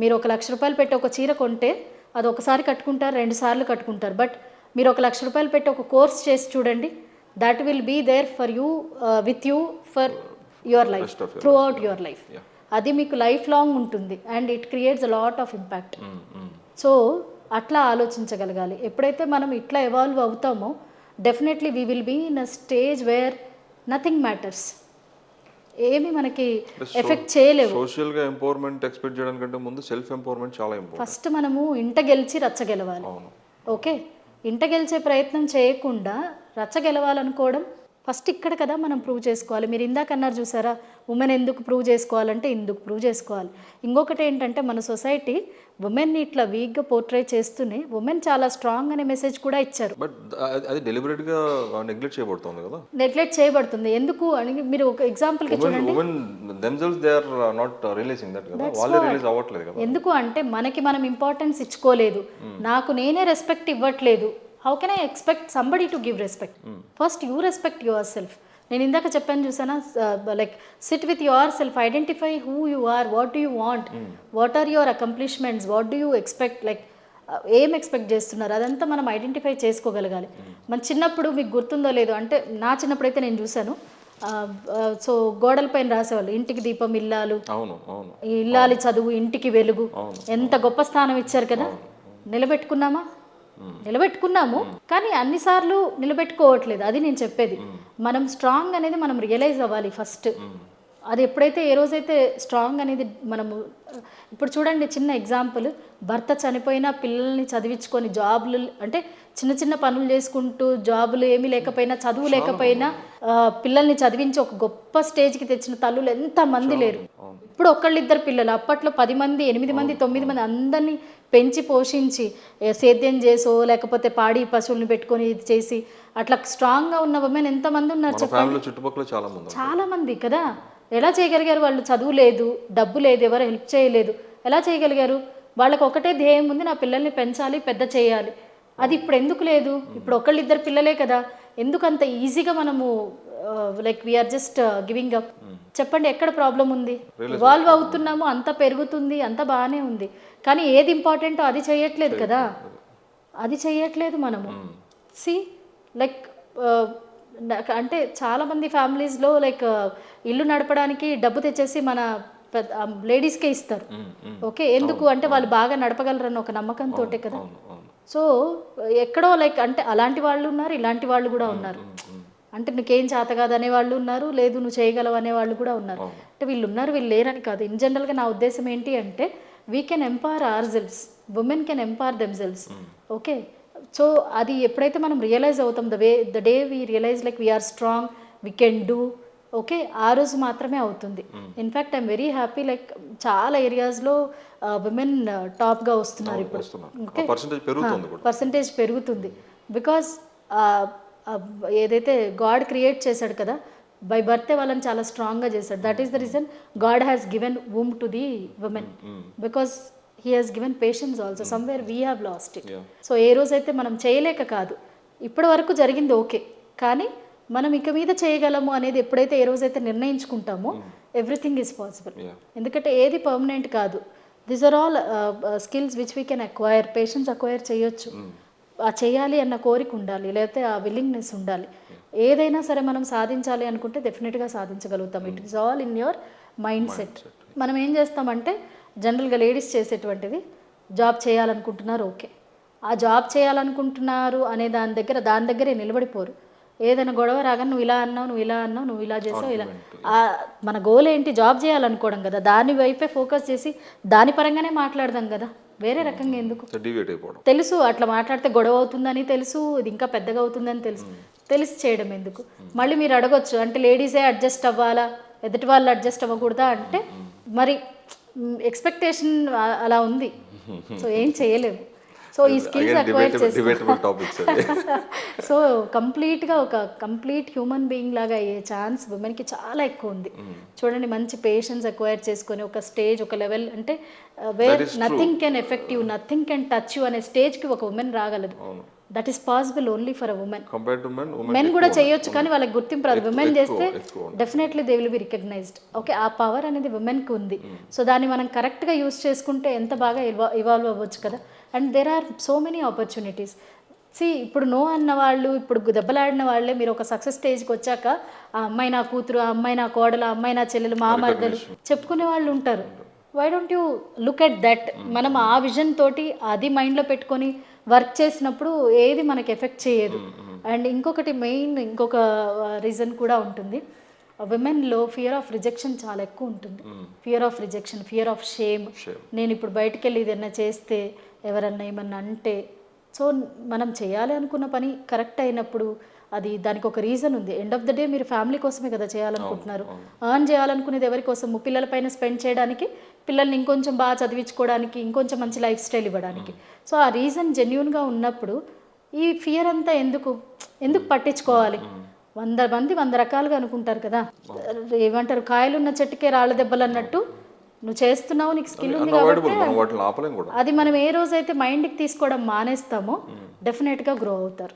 మీరు ₹1,00,000 పెట్టి ఒక చీర కొంటే అది ఒకసారి కట్టుకుంటారు, 2 సార్లు కట్టుకుంటారు. బట్ మీరు ₹1,00,000 పెట్టి ఒక కోర్స్ చేసి చూడండి, that will be there for you, with you for your life, throughout your life. అది మీకు లైఫ్ లాంగ్ ఉంటుంది and it creates a lot of impact. So అట్లా ఆలోచించగలగాలి. ఎప్పుడైతే మనం ఇట్లా ఎవాల్వ్ అవుతామో definitely we will be in a stage where nothing matters. ఏమి మనకి ఎఫెక్ట్ చేయలేవు. సోషల్ గా ఎంపవర్మెంట్ ఎక్స్పెక్ట్ చేయడానికంటే ముందు సెల్ఫ్ ఎంపవర్మెంట్ చాలా ఇంపార్టెంట్. ఫస్ట్ మనము ఇంట గెలిచి రచ్చ గెలవాలి. ఓకే, ఇంట గెలిచే ప్రయత్నం చేయకుండా రచ్చ గెలవాలనుకోవడం ఫస్ట్ ఇక్కడ కదా మనం ప్రూవ్ చేసుకోవాలి. మీరు ఇందాక అన్నారు చూసారా, ఉమెన్ ఎందుకు ప్రూవ్ చేసుకోవాలంటే ఇందుకు ప్రూవ్ చేసుకోవాలి. ఇంకొకటి ఏంటంటే మన సొసైటీ ఉమెన్ని ఇట్లా వీక్గా పోర్ట్రే చేస్తూనే ఉమెన్ చాలా స్ట్రాంగ్ అనే మెసేజ్ కూడా ఇచ్చారు. బట్ అది డెలిబరేట్ గా నెగ్లెక్ట్ చేయబడుతుంది కదా. నెగ్లెక్ట్ చేయబడుతుంది. ఎందుకు అని మీరు ఒక ఎగ్జాంపుల్ కి చూడండి. Women themselves they are not realizing that కదా, వాళ్ళే రియలైజ్ అవ్వట్లేదు కదా. ఎందుకు అంటే మనకి మనం ఇంపార్టెన్స్ ఇచ్చుకోలేదు, నాకు నేనే రెస్పెక్ట్ ఇవ్వట్లేదు. How can I expect somebody to give respect? First you respect yourself. నేను ఇందాక చెప్పాను చూసానా, like sit with yourself, identify who you are, what do you want, what are your accomplishments, what do you expect, like ఏం expect చేస్తున్నారు, అదంతా మనం identify చేసుకోగలగాలి. మన చిన్నప్పుడు మీకు గుర్తుందో లేదో, అంటే నా చిన్నప్పుడు అయితే నేను చూశాను, సో గోడల పైన రాసేవాళ్ళు ఇంటికి దీపం ఇల్లాలు, ఇల్లాలి చదువు ఇంటికి వెలుగు. ఎంత గొప్ప స్థానం ఇచ్చారు కదా. నిలబెట్టుకున్నామా? నిలబెట్టుకున్నాము, కానీ అన్నిసార్లు నిలబెట్టుకోవట్లేదు. అది నేను చెప్పేది. మనం స్ట్రాంగ్ అనేది మనం రియలైజ్ అవ్వాలి ఫస్ట్. అది ఎప్పుడైతే ఏ రోజైతే స్ట్రాంగ్ అనేది మనము, ఇప్పుడు చూడండి చిన్న ఎగ్జాంపుల్, భర్త చనిపోయినా పిల్లల్ని చదివించుకొని జాబులు, అంటే చిన్న చిన్న పనులు చేసుకుంటూ జాబులు ఏమీ లేకపోయినా, చదువు లేకపోయినా పిల్లల్ని చదివించి ఒక గొప్ప స్టేజ్కి తెచ్చిన తల్లులు ఎంతమంది లేరు. ఇప్పుడు ఒకళ్ళిద్దరు పిల్లలు, అప్పట్లో 10 మంది, 8 మంది, 9 మంది అందరినీ పెంచి పోషించి సేద్యం చేసో లేకపోతే పాడి పశువుల్ని పెట్టుకొని ఇది చేసి అట్లా స్ట్రాంగ్గా ఉన్న ఉమెన్ ఎంతమంది ఉన్నారు చెప్పండి. చుట్టుపక్కల చాలా మంది కదా. ఎలా చేయగలిగారు వాళ్ళు? చదువు లేదు, డబ్బు లేదు, ఎవరు హెల్ప్ చేయలేదు, ఎలా చేయగలిగారు? వాళ్ళకి ఒకటే ధ్యేయం ఉంది, నా పిల్లల్ని పెంచాలి, పెద్ద చేయాలి. అది ఇప్పుడు ఎందుకు లేదు? ఇప్పుడు ఒకళ్ళిద్దరు పిల్లలే కదా. ఎందుకు అంత ఈజీగా మనము like we are just giving up? చెప్పండి, ఎక్కడ ప్రాబ్లం ఉంది? ఇవాల్వ్ అవుతున్నాము, అంత పెరుగుతుంది, అంత బాగానే ఉంది, కానీ ఏది ఇంపార్టెంటో అది చేయట్లేదు కదా. అది చేయట్లేదు మనము. సి లైక్ అంటే చాలామంది ఫ్యామిలీస్లో లైక్ ఇల్లు నడపడానికి డబ్బు తెచ్చేసి మన లేడీస్కే ఇస్తారు. ఓకే, ఎందుకు అంటే వాళ్ళు బాగా నడపగలరన్న ఒక నమ్మకంతో కదా. సో ఎక్కడో లైక్ అంటే అలాంటి వాళ్ళు ఉన్నారు, ఇలాంటి వాళ్ళు కూడా ఉన్నారు. అంటే నీకేం చేత కాదు అనేవాళ్ళు ఉన్నారు, లేదు నువ్వు చేయగలవు అనేవాళ్ళు కూడా ఉన్నారు. అంటే వీళ్ళు ఉన్నారు, వీళ్ళు లేరని కాదు. ఇన్ జనరల్గా నా ఉద్దేశం ఏంటి అంటే we can empower ourselves, women can empower themselves. Okay, so అది ఎప్పుడైతే మనం రియలైజ్ అవుతాం, the day we realise like we are strong, we can do, okay, ఆ రోజు మాత్రమే అవుతుంది. In fact I'm very happy, like చాలా ఏరియాస్లో విమెన్ టాప్గా వస్తున్నారు ఇప్పుడు. ఓకే, పర్సంటేజ్ పెరుగుతుంది. బికాస్ ఏదైతే గాడ్ క్రియేట్ చేశాడు కదా, బై బర్తే వాళ్ళని చాలా స్ట్రాంగ్గా చేశాడు. That is the reason God has given womb to the women, because he has given patience also. Somewhere we have lost it. So ఏ రోజైతే మనం చేయలేక కాదు, ఇప్పటి వరకు జరిగింది ఓకే, కానీ మనం ఇక మీద చేయగలము అనేది ఎప్పుడైతే ఏ రోజైతే నిర్ణయించుకుంటామో ఎవ్రీథింగ్ ఈజ్ పాసిబుల్. ఎందుకంటే ఏది పర్మనెంట్ కాదు. These are all skills which we can acquire. Patience acquire చేయొచ్చు, ఆ చేయాలి అన్న కోరిక ఉండాలి, లేకపోతే ఆ విల్లింగ్నెస్ ఉండాలి. ఏదైనా సరే మనం సాధించాలి అనుకుంటే డెఫినెట్గా సాధించగలుగుతాం. It is all in your mindset. మనం ఏం చేస్తామంటే జనరల్గా లేడీస్ చేసేటువంటిది, జాబ్ చేయాలనుకుంటున్నారు, ఓకే, ఆ జాబ్ చేయాలనుకుంటున్నారు అనే దాని దగ్గరే నిలబడిపోరు. ఏదైనా గొడవ రాగా నువ్వు ఇలా అన్నావు, నువ్వు ఇలా అన్నావు, నువ్వు ఇలా చేసావు, ఇలా. మన గోల్ ఏంటి? జాబ్ చేయాలనుకోవడం కదా. దాని వైపే ఫోకస్ చేసి దాని పరంగానే మాట్లాడదాం కదా, వేరే రకంగా ఎందుకు? తెలుసు అట్లా మాట్లాడితే గొడవ అవుతుందని తెలుసు, ఇది ఇంకా పెద్దగా అవుతుందని తెలుసు, తెలిసి చేయడం ఎందుకు? మళ్ళీ మీరు అడగొచ్చు, అంటే లేడీసే అడ్జస్ట్ అవ్వాలా, ఎదుటి వాళ్ళు అడ్జస్ట్ అవ్వకూడదా అంటే, మరి ఎక్స్పెక్టేషన్ అలా ఉంది, సో ఏం చేయలేము. సో ఈ స్కిల్స్ అక్వైర్ సో కంప్లీట్గా ఒక కంప్లీట్ హ్యూమన్ బీయింగ్ లాగా అయ్యే ఛాన్స్ ఉమెన్కి చాలా ఎక్కువ ఉంది. చూడండి, మంచి పేషెన్స్ అక్వైర్ చేసుకొని ఒక స్టేజ్, ఒక లెవెల్, అంటే where nothing can effect you, nothing can touch you అనే స్టేజ్కి ఒక ఉమెన్ రాగలదు. That is possible only for a woman. Compare to men, men కూడా చేయొచ్చు కానీ వాళ్ళకి గుర్తింపు రాదు. విమెన్ చేస్తే ఎక్కువ definitely they will be recognised. Okay, ఆ పవర్ అనేది విమెన్కి ఉంది. సో దాన్ని మనం కరెక్ట్గా యూస్ చేసుకుంటే ఎంత బాగా ఇవాల్వ్ అవ్వచ్చు కదా. And there are so many opportunities. ఇప్పుడు నో అన్న వాళ్ళు, ఇప్పుడు దెబ్బలాడిన వాళ్ళే మీరు ఒక సక్సెస్ స్టేజ్కి వచ్చాక ఆ అమ్మాయి నా కూతురు, ఆ అమ్మాయి నా కోడలు, ఆ అమ్మాయి నా చెల్లెలు, మా మరదలు చెప్పుకునే వాళ్ళు ఉంటారు. Why don't you look at that? మనం ఆ విజన్ తోటి అది మైండ్లో పెట్టుకొని వర్క్ చేసినప్పుడు ఏది మనకి ఎఫెక్ట్ చేయదు. అండ్ ఇంకొకటి మెయిన్ ఇంకొక రీజన్ కూడా ఉంటుంది. విమెన్లో ఫియర్ ఆఫ్ రిజెక్షన్ చాలా ఎక్కువ ఉంటుంది. Fear of rejection, fear of shame. నేను ఇప్పుడు బయటకు వెళ్ళి ఏదైనా చేస్తే, ఎవరన్నా ఏమన్నా అంటే, సో మనం చేయాలి అనుకున్న పని కరెక్ట్ అయినప్పుడు అది దానికి ఒక రీజన్ ఉంది. ఎండ్ ఆఫ్ ద డే మీరు ఫ్యామిలీ కోసమే కదా చేయాలనుకుంటున్నారు. ఎర్న్ చేయాలనుకునేది ఎవరి కోసం? పిల్లల పైన స్పెండ్ చేయడానికి, పిల్లల్ని ఇంకొంచెం బాగా చదివించుకోవడానికి, ఇంకొంచెం మంచి లైఫ్ స్టైల్ ఇవ్వడానికి. సో ఆ రీజన్ జెన్యూన్గా ఉన్నప్పుడు ఈ ఫియర్ అంతా ఎందుకు పట్టించుకోవాలి? 100 మంది 100 రకాలుగా అనుకుంటారు కదా. ఏమంటారు, కాయలున్న చెట్టుకే రాళ్ళ దెబ్బలు అన్నట్టు. నువ్వు చేస్తున్నావు, నీకు స్కిల్ ఉంది కాబట్టి మనం వాటిని ఆపలేం కూడా. అది మనం ఏ రోజైతే మైండ్కి తీసుకోవడం మానేస్తామో డెఫినెట్గా గ్రో అవుతారు.